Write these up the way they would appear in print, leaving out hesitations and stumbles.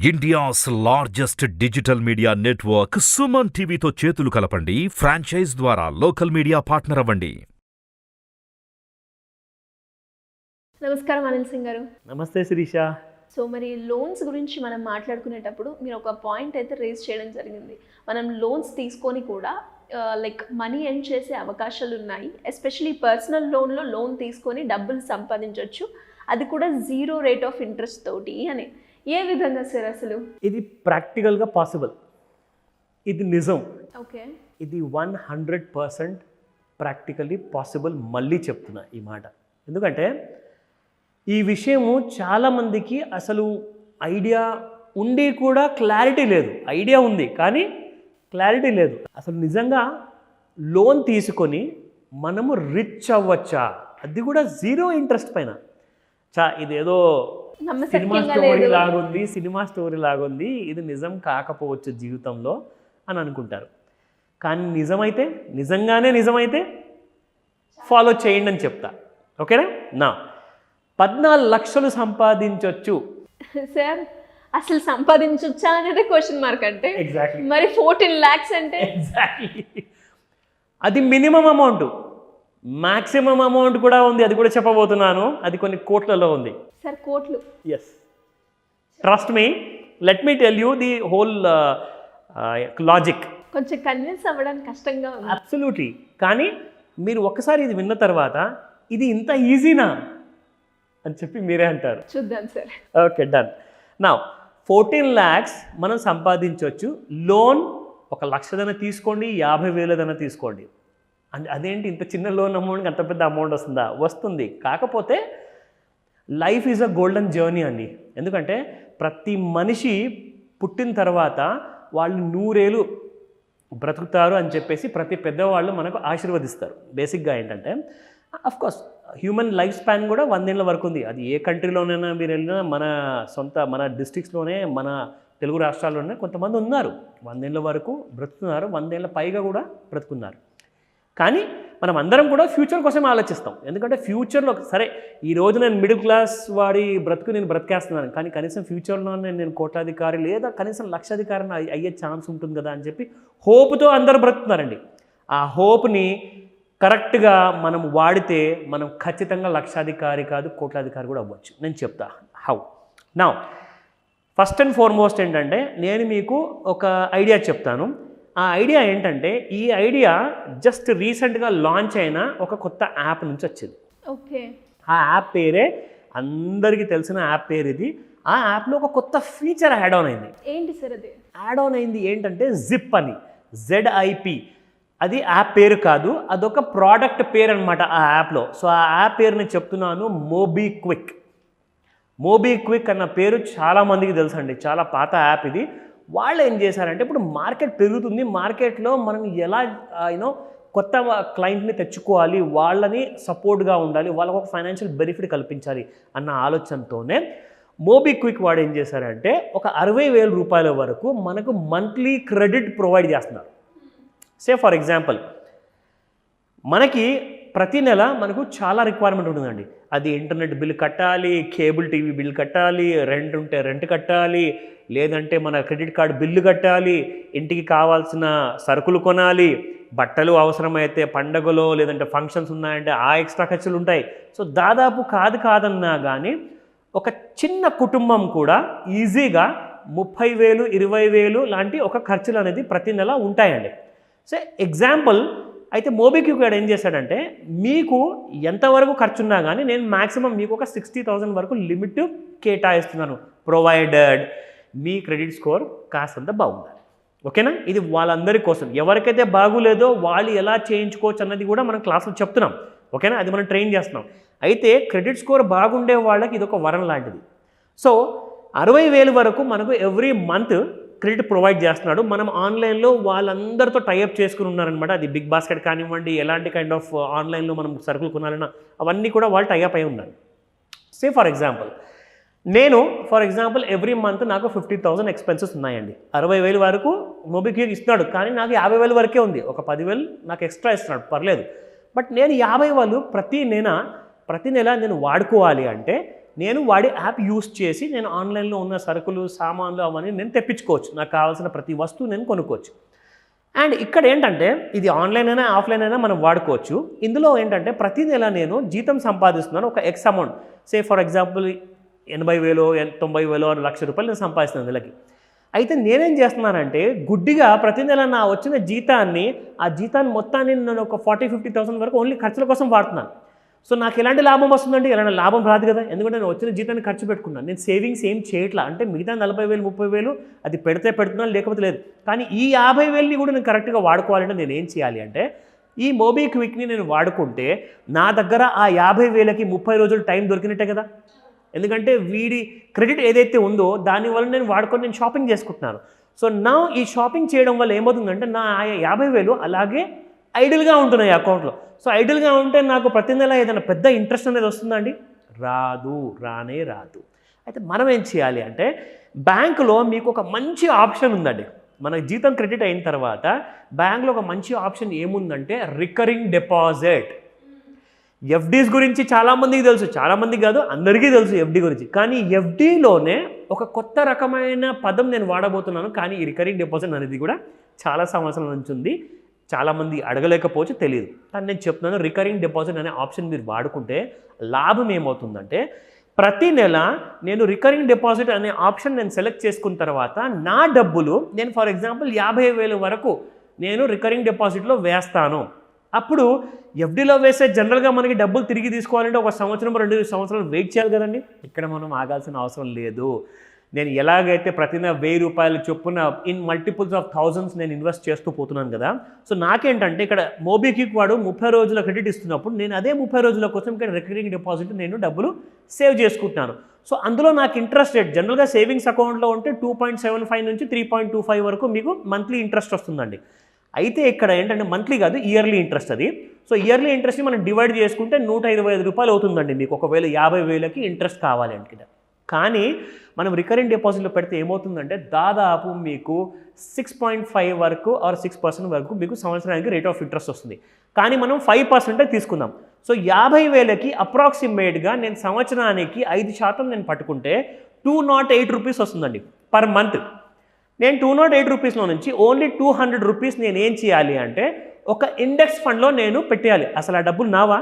India's largest digital media network SumanTV తో చేతులు కలపండి. ఫ్రాంచైజ్ ద్వారా లోకల్ మీడియా పార్ట్నర్ అవ్వండి. నమస్కారం అనిల్ సింగ్ గారు. నమస్తే శిరీష. సో మరి లోన్స్ గురించి మనం మాట్లాడుకునేటప్పుడు మీరు ఒక పాయింట్ అయితే రేజ్ చేయడం జరిగింది. మనం లోన్స్ తీసుకొని కూడా లైక్ మనీ ఎర్న్ చేసే అవకాశాలు ఉన్నాయి. ఎస్పెషలీ పర్సనల్ లోన్లో లోన్ తీసుకొని డబ్బులు సంపాదించవచ్చు, అది కూడా 0 రేట్ ఆఫ్ ఇంట్రెస్ట్ తోటి అని. ఏ విధంగా సార్ అసలు? ఇది ప్రాక్టికల్గా పాసిబుల్, ఇది నిజం. ఓకే, ఇది 100% ప్రాక్టికల్లీ పాసిబుల్. మళ్ళీ చెప్తున్నా ఈ మాట, ఎందుకంటే ఈ విషయము చాలామందికి అసలు ఐడియా ఉండి కూడా క్లారిటీ లేదు. ఐడియా ఉంది కానీ క్లారిటీ లేదు. అసలు నిజంగా లోన్ తీసుకొని మనము రిచ్ అవ్వచ్చా, అది కూడా 0 ఇంట్రెస్ట్ పైన. ఇదేదో సినిమా స్టోరీ లాగుంది, ఇది నిజం కాకపోవచ్చు జీవితంలో అని అనుకుంటారు. కానీ నిజంగానే నిజమైతే ఫాలో చేయండి అని చెప్తా. ఓకేనా? నా 14 లక్షలు సంపాదించవచ్చు సార్. అసలు సంపాదించొచ్చా అనేది క్వశ్చన్ మార్క్. అంటే ఎగ్జాక్ట్లీ మరి 14 lakhs అంటే ఎగ్జాక్ట్లీ అది మినిమం అమౌంట్. మ్యాక్సిమం అమౌంట్ కూడా ఉంది, అది కూడా చెప్పబోతున్నాను. అది కొన్ని కోట్లలో ఉంది సార్. కోట్లు? Yes, trust me, let me tell you the whole logic. కొంచెం కన్విన్స్ అవ్వడానికి కష్టంగా ఉంది. అబ్సల్యూట్లీ. కానీ మీరు ఒక్కసారి ఇది విన్న తర్వాత ఇది ఇంత ఈజీనా అని చెప్పి మీరే అంటారు. చూద్దాం సార్. Okay, done. నా 14 lakhs మనం సంపాదించవచ్చు. లోన్ 1 లక్షదన తీసుకోండి, 50,000 తీసుకోండి. అంటే అదేంటి ఇంత చిన్న లోన్ అమౌంట్కి అంత పెద్ద అమౌంట్ వస్తుందా? వస్తుంది. కాకపోతే life is a golden journey అండి. ఎందుకంటే ప్రతి మనిషి పుట్టిన తర్వాత వాళ్ళు 100 ఏళ్ళు బ్రతుకుతారు అని చెప్పేసి ప్రతి పెద్దవాళ్ళు మనకు ఆశీర్వదిస్తారు. బేసిక్గా ఏంటంటే అఫ్కోర్స్ హ్యూమన్ లైఫ్ స్పాన్ కూడా 100 ఏళ్ళ వరకు ఉంది. అది ఏ కంట్రీలోనైనా మీరు వెళ్ళినా, మన డిస్ట్రిక్ట్స్లోనే, మన తెలుగు రాష్ట్రాల్లోనే కొంతమంది ఉన్నారు 100 ఏళ్ళ వరకు బ్రతుకుతున్నారు, 100 ఏళ్ళ పైగా కూడా బ్రతుకున్నారు. కానీ మనం అందరం కూడా ఫ్యూచర్ కోసం ఆలోచిస్తాం. ఎందుకంటే ఫ్యూచర్లో సరే ఈరోజు నేను మిడిల్ క్లాస్ వాడి బ్రతుకు నేను బ్రతికేస్తున్నాను, కానీ కనీసం ఫ్యూచర్లో నేను కోట్లాధికారి లేదా కనీసం లక్షాధికారిని అయ్యే ఛాన్స్ ఉంటుంది కదా అని చెప్పి హోప్తో అందరూ బ్రతుకుతున్నారండి. ఆ హోప్ని కరెక్ట్గా మనం వాడితే మనం ఖచ్చితంగా లక్షాధికారి కాదు, కోట్లాధికారి కూడా అవ్వచ్చు. నేను చెప్తా హౌ. నా ఫస్ట్ అండ్ ఫార్మోస్ట్ ఏంటంటే నేను మీకు ఒక ఐడియా చెప్తాను. ఆ ఐడియా ఏంటంటే ఈ ఐడియా జస్ట్ రీసెంట్గా లాంచ్ అయిన ఒక కొత్త యాప్ నుంచి వచ్చింది. ఓకే, ఆ యాప్ పేరే అందరికీ తెలిసిన యాప్ పేరు ఇది. ఆ యాప్లో ఒక కొత్త ఫీచర్ యాడ్ ఆన్ అయింది. ఏంటి సార్ అది? యాడ్ ఆన్ అయింది ఏంటంటే జిప్ అని, ZIP. అది యాప్ పేరు కాదు, అదొక ప్రోడక్ట్ పేరు అనమాట ఆ యాప్లో. సో ఆ యాప్ పేరు నేను చెప్తున్నాను, మోబిక్విక్ అన్న పేరు చాలామందికి తెలుసు అండి, చాలా పాత యాప్ ఇది. వాళ్ళు ఏం చేశారంటే ఇప్పుడు మార్కెట్ పెరుగుతుంది, మార్కెట్లో మనం ఎలా కొత్త క్లయింట్ని తెచ్చుకోవాలి, వాళ్ళని సపోర్ట్గా ఉండాలి, వాళ్ళకు ఒక ఫైనాన్షియల్ బెనిఫిట్ కల్పించాలి అన్న ఆలోచనతోనే మోబిక్విక్ వాడు ఏం చేశారంటే ఒక 60,000 రూపాయల వరకు మనకు మంత్లీ క్రెడిట్ ప్రొవైడ్ చేస్తున్నారు. సే ఫర్ ఎగ్జాంపుల్ మనకి ప్రతి నెల మనకు చాలా రిక్వైర్మెంట్ ఉంటుందండి. అది ఇంటర్నెట్ బిల్ కట్టాలి, కేబుల్ టీవీ బిల్ కట్టాలి, రెంట్ ఉంటే రెంట్ కట్టాలి, లేదంటే మన క్రెడిట్ కార్డు బిల్లు కట్టాలి, ఇంటికి కావాల్సిన సరుకులు కొనాలి, బట్టలు అవసరమైతే పండగలో లేదంటే ఫంక్షన్స్ ఉన్నాయంటే ఆ ఎక్స్ట్రా ఖర్చులు ఉంటాయి. సో దాదాపు కాదన్నా కానీ ఒక చిన్న కుటుంబం కూడా ఈజీగా 30,000, 20,000 లాంటి ఒక ఖర్చులు అనేది ప్రతి నెల ఉంటాయండి. సో ఎగ్జాంపుల్ అయితే మోబిక్విక్ ఏం చేశాడంటే మీకు ఎంతవరకు ఖర్చున్నా కానీ నేను మ్యాక్సిమం మీకు ఒక 60,000 వరకు లిమిట్ కేటాయిస్తున్నాను, ప్రొవైడెడ్ మీ క్రెడిట్ స్కోర్ కాస్తంత బాగుండాలి. ఓకేనా? ఇది వాళ్ళందరి కోసం. ఎవరికైతే బాగులేదో వాళ్ళు ఎలా చేయించుకోవచ్చు అన్నది కూడా మనం క్లాసులో చెప్తున్నాం. ఓకేనా? అది మనం ట్రైన్ చేస్తున్నాం. అయితే క్రెడిట్ స్కోర్ బాగుండే వాళ్ళకి ఇది ఒక వరం లాంటిది. సో 60,000 వరకు మనకు ఎవ్రీ మంత్ క్రెడిట్ ప్రొవైడ్ చేస్తున్నాడు. మనం ఆన్లైన్లో వాళ్ళందరితో టైఅప్ చేసుకుని ఉన్నారనమాట. అది బిగ్ బాస్కెట్ కానివ్వండి, ఎలాంటి కైండ్ ఆఫ్ ఆన్లైన్లో మనం సరుకులు కొనాలన్నా అవన్నీ కూడా వాళ్ళు టైఅప్ అయి ఉన్నారు. Say for example every month నాకు 50,000 ఎక్స్పెన్సెస్ ఉన్నాయండి. 60,000 వరకు మోబిక్విక్ ఇస్తున్నాడు, కానీ నాకు 50,000 వరకే ఉంది. ఒక 10,000 నాకు ఎక్స్ట్రా ఇస్తున్నాడు, పర్లేదు. బట్ నేను 50,000 ప్రతి నెల నేను వాడుకోవాలి అంటే నేను వాడి యాప్ యూస్ చేసి నేను ఆన్లైన్లో ఉన్న సరుకులు సామాన్లు అవన్నీ నేను తెప్పించుకోవచ్చు, నాకు కావాల్సిన ప్రతి వస్తువు నేను కొనుక్కోవచ్చు. అండ్ ఇక్కడ ఏంటంటే ఇది ఆన్లైన్ అయినా ఆఫ్లైన్ అయినా మనం వాడుకోవచ్చు. ఇందులో ఏంటంటే ప్రతి నెల నేను జీతం సంపాదిస్తున్నాను ఒక X amount, say for example 80,000 90,000 1,00,000 నేను సంపాదిస్తున్నాను నెలకి. అయితే నేనేం చేస్తున్నానంటే గుడ్డిగా ప్రతి నెల నా వచ్చిన జీతాన్ని ఆ జీతాన్ని మొత్తాన్ని నేను ఒక 40,000-50,000 వరకు ఓన్లీ ఖర్చుల కోసం వాడుతున్నాను. సో నాకు ఎలాంటి లాభం వస్తుందంటే ఎలాంటి లాభం రాదు కదా, ఎందుకంటే నేను వచ్చిన జీతాన్ని ఖర్చు పెట్టుకున్నాను. నేను సేవింగ్స్ ఏం చేయట్లా, అంటే మిగతా 40,000 30,000 అది పెడితే పెడుతున్నాను లేకపోతే లేదు. కానీ ఈ 50,000ని కూడా నేను కరెక్ట్గా వాడుకోవాలంటే నేను ఏం చేయాలి అంటే ఈ మోబిక్విక్ని నేను వాడుకుంటే నా దగ్గర ఆ 50,000కి 30 రోజులు టైం దొరికినట్టే కదా. ఎందుకంటే వీడి క్రెడిట్ ఏదైతే ఉందో దానివల్ల నేను వాడుకొని నేను షాపింగ్ చేసుకుంటున్నాను. సో నా ఈ షాపింగ్ చేయడం వల్ల ఏమవుతుందంటే నా 50,000 అలాగే ఐడిల్గా ఉంటున్నాయి అకౌంట్లో. సో ఐడిల్గా ఉంటే నాకు ప్రతి నెల ఏదైనా పెద్ద ఇంట్రెస్ట్ అనేది వస్తుందండి, రానే రాదు. అయితే మనం ఏం చేయాలి అంటే బ్యాంకులో మీకు ఒక మంచి ఆప్షన్ ఉందండి. మన జీతం క్రెడిట్ అయిన తర్వాత బ్యాంకులో ఒక మంచి ఆప్షన్ ఏముందంటే రికరింగ్ డిపాజిట్. ఎఫ్డీస్ గురించి చాలామందికి తెలుసు, చాలామంది కాదు అందరికీ తెలుసు ఎఫ్డీ గురించి. కానీ ఎఫ్డీలోనే ఒక కొత్త రకమైన పదం నేను వాడబోతున్నాను. కానీ ఈ రికరింగ్ డిపాజిట్ అనేది కూడా చాలా సంవత్సరాల నుంచి ఉంది, చాలామంది అడగలేకపోవచ్చు, తెలియదు. కానీ నేను చెప్తున్నాను రికరింగ్ డిపాజిట్ అనే ఆప్షన్ మీరు వాడుకుంటే లాభం ఏమవుతుందంటే ప్రతి నెల నేను రికరింగ్ డిపాజిట్ అనే ఆప్షన్ నేను సెలెక్ట్ చేసుకున్న తర్వాత నా డబ్బులు నేను ఫర్ ఎగ్జాంపుల్ 50,000 వరకు నేను రికరింగ్ డిపాజిట్లో వేస్తాను. అప్పుడు ఎఫ్డీలో వేస్తే జనరల్గా మనకి డబ్బులు తిరిగి తీసుకోవాలంటే 1 సంవత్సరం 2 సంవత్సరాలు వెయిట్ చేయాలి కదండి. ఇక్కడ మనం ఆగాల్సిన అవసరం లేదు. నేను ఎలాగైతే ప్రతి నెల 1,000 రూపాయలు చొప్పున ఇన్ మల్టిపుల్స్ ఆఫ్ థౌజండ్స్ నేను ఇన్వెస్ట్ చేస్తూ పోతున్నాను కదా. సో నాకేంటంటే ఇక్కడ మోబిక్విక్ వాడు 30 రోజుల క్రెడిట్ ఇస్తున్నప్పుడు నేను అదే 30 రోజుల కోసం ఇక్కడ రికరింగ్ డిపాజిట్ నేను డబ్బులు సేవ్ చేసుకుంటున్నాను. సో అందులో నాకు ఇంట్రెస్ట్ రేట్ జనరల్గా సేవింగ్స్ అకౌంట్లో ఉంటే 2.75 నుంచి 3.25 వరకు మీకు మంత్లీ ఇంట్రెస్ట్ వస్తుందండి. అయితే ఇక్కడ ఏంటంటే మంత్లీ కాదు, ఇయర్లీ ఇంట్రెస్ట్ అది. సో ఇయర్లీ ఇంట్రెస్ట్ని మనం డివైడ్ చేసుకుంటే 125 రూపాయలు అవుతుందండి మీకు ఒకవేళ 50,000కి ఇంట్రెస్ట్ కావాలి అంటే. కానీ మనం రికరింగ్ డిపాజిట్లో పెడితే ఏమవుతుందంటే దాదాపు మీకు 6.5 వరకు ఆర్ 6% వరకు మీకు సంవత్సరానికి రేట్ ఆఫ్ ఇంట్రెస్ట్ వస్తుంది. కానీ మనం 5% తీసుకుందాం. సో 50,000కి అప్రాక్సిమేట్గా నేను సంవత్సరానికి 5% నేను పట్టుకుంటే 208 రూపీస్ వస్తుందండి పర్ మంత్. నేను 208 రూపీస్లో నుంచి ఓన్లీ 200 రూపీస్ నేను ఏం చేయాలి అంటే ఒక ఇండెక్స్ ఫండ్లో నేను పెట్టేయాలి. అసలు ఆ డబ్బులు నావా,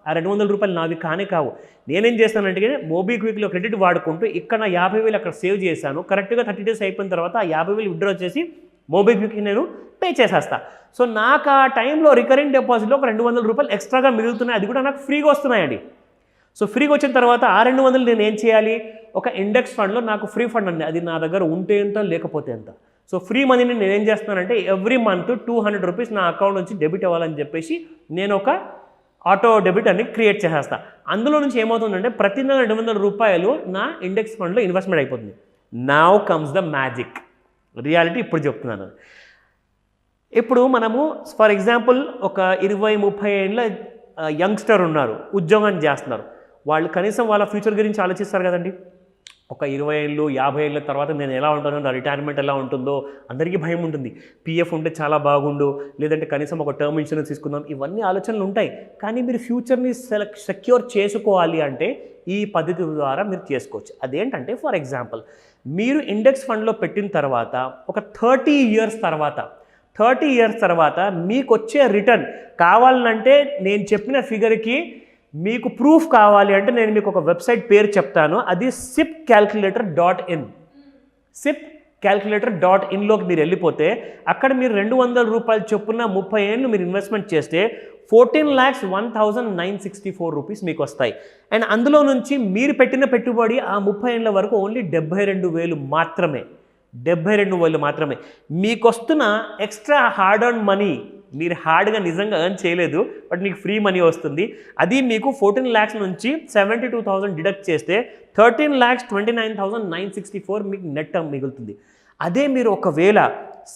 ఆ 200 రూపాయలు నావి కానే కావు. నేనేం చేస్తానంటే మోబిక్విక్లో క్రెడిట్ వాడుకుంటూ ఇక్కడ 50,000 అక్కడ సేవ్ చేశాను. కరెక్ట్గా 30 డేస్ అయిపోయిన తర్వాత ఆ 50,000 విత్డ్రా చేసి మోబిక్విక్కి నేను పే చేసేస్తా. సో నాకు ఆ టైంలో రికరింగ్ డిపాజిట్లో ఒక 200 రూపాయలు ఎక్స్ట్రాగా మిగులుతున్నాయి, అది కూడా నాకు ఫ్రీగా వస్తున్నాయండి. సో ఫ్రీగా వచ్చిన తర్వాత ఆ 200 నేను ఏం చేయాలి, ఒక ఇండెక్స్ ఫండ్లో నాకు ఫ్రీ ఫండ్ అండి, అది నా దగ్గర ఉంటే ఎంత లేకపోతే ఎంత. సో ఫ్రీ మనీని నేను ఏం చేస్తున్నానంటే ఎవ్రీ మంత్ 200 రూపీస్ నా అకౌంట్ నుంచి డెబిట్ అవ్వాలని చెప్పేసి నేను ఒక ఆటో డెబిట్ అని క్రియేట్ చేసేస్తా. అందులో నుంచి ఏమవుతుందంటే ప్రతి నెల 200 రూపాయలు నా ఇండెక్స్ ఫండ్లో ఇన్వెస్ట్మెంట్ అయిపోతుంది. Now comes the magic reality. ఇప్పుడు చెప్తున్నాను. ఇప్పుడు మనము ఫర్ ఎగ్జాంపుల్ ఒక 20-30 ఏళ్ళ యంగ్స్టర్ ఉన్నారు, ఉద్యోగం చేస్తున్నారు. వాళ్ళు కనీసం వాళ్ళ ఫ్యూచర్ గురించి ఆలోచిస్తారు కదండి. ఒక 20 ఏళ్ళు 50 ఏళ్ళ తర్వాత నేను ఎలా ఉంటానో, నా రిటైర్మెంట్ ఎలా ఉంటుందో అందరికీ భయం ఉంటుంది. పిఎఫ్ ఉంటే చాలా బాగుండు, లేదంటే కనీసం ఒక టర్మ్ ఇన్సూరెన్స్ తీసుకుందాం, ఇవన్నీ ఆలోచనలు ఉంటాయి. కానీ మీరు ఫ్యూచర్ని సెక్యూర్ చేసుకోవాలి అంటే ఈ పద్ధతి ద్వారా మీరు చేసుకోవచ్చు. అదేంటంటే ఫర్ ఎగ్జాంపుల్ మీరు ఇండెక్స్ ఫండ్లో పెట్టిన తర్వాత ఒక 30 ఇయర్స్ తర్వాత మీకు వచ్చే రిటర్న్ కావాలంటే నేను చెప్పిన ఫిగర్కి మీకు ప్రూఫ్ కావాలి అంటే నేను మీకు ఒక వెబ్సైట్ పేరు చెప్తాను, అది sipcalculator.in. sipcalculator.inలోకి మీరు వెళ్ళిపోతే అక్కడ మీరు 200 రూపాయలు చొప్పున 30 ఏళ్ళు మీరు ఇన్వెస్ట్మెంట్ చేస్తే 14,01,964 రూపీస్ మీకు వస్తాయి. అండ్ అందులో నుంచి మీరు పెట్టిన పెట్టుబడి ఆ 30 ఏళ్ళ వరకు ఓన్లీ 72,000 మాత్రమే. 72,000 మాత్రమే. మీకు వస్తున్న ఎక్స్ట్రా హార్డ్ ఎర్న్ మనీ మీరు హార్డ్గా నిజంగా ఎర్న్ చేయలేదు, బట్ మీకు ఫ్రీ మనీ వస్తుంది. అది మీకు 14 lakhs నుంచి 72,000 డిడక్ట్ చేస్తే 13,29,964 మీకు నెట్ మిగులుతుంది. అదే మీరు ఒకవేళ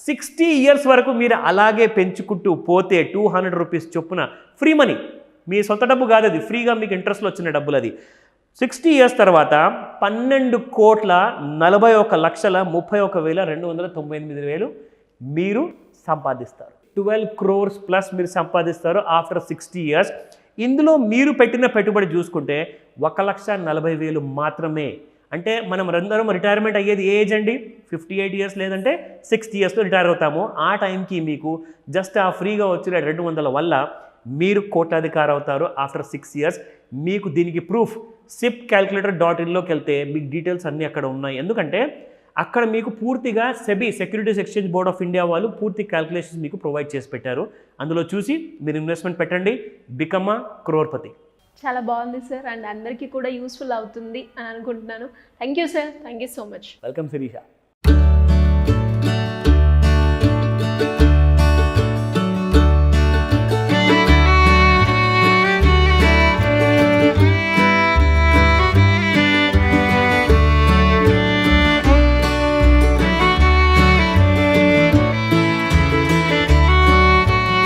60 years వరకు మీరు అలాగే పెంచుకుంటూ పోతే 200 రూపీస్ చొప్పున ఫ్రీ మనీ, మీ సొంత డబ్బు కాదు, అది ఫ్రీగా మీకు ఇంట్రెస్ట్లో వచ్చిన డబ్బులు. అది 60 years తర్వాత 12,41,31,298 మీరు సంపాదిస్తారు. 12 crores ప్లస్ మీరు సంపాదిస్తారు ఆఫ్టర్ 60 years. ఇందులో మీరు పెట్టిన పెట్టుబడి చూసుకుంటే 1,40,000 మాత్రమే. అంటే మనం అందరం రిటైర్మెంట్ అయ్యేది ఏజ్ అండి 58 ఇయర్స్ లేదంటే 60 ఇయర్స్లో రిటైర్ అవుతాము. ఆ టైంకి మీకు జస్ట్ ఆ ఫ్రీగా వచ్చిన 200 వల్ల మీరు కోట్లాధికారి అవుతారు ఆఫ్టర్ 6 ఇయర్స్. మీకు దీనికి ప్రూఫ్ sipcalculator.inలోకి వెళ్తే మీకు డీటెయిల్స్ అన్నీ అక్కడ ఉన్నాయి. ఎందుకంటే అక్కడ మీకు పూర్తిగా SEBI securities exchange board of India వాళ్ళు పూర్తి క్యాల్కులేషన్స్ మీకు ప్రొవైడ్ చేసి పెట్టారు. అందులో చూసి మీరు ఇన్వెస్ట్మెంట్ పెట్టండి, బికమ్ అ క్రోర్పతి. చాలా బాగుంది సార్, అండ్ అందరికీ కూడా యూస్ఫుల్ అవుతుంది అని అనుకుంటున్నాను. Thank you sir, thank you so much. Welcome Sirisha.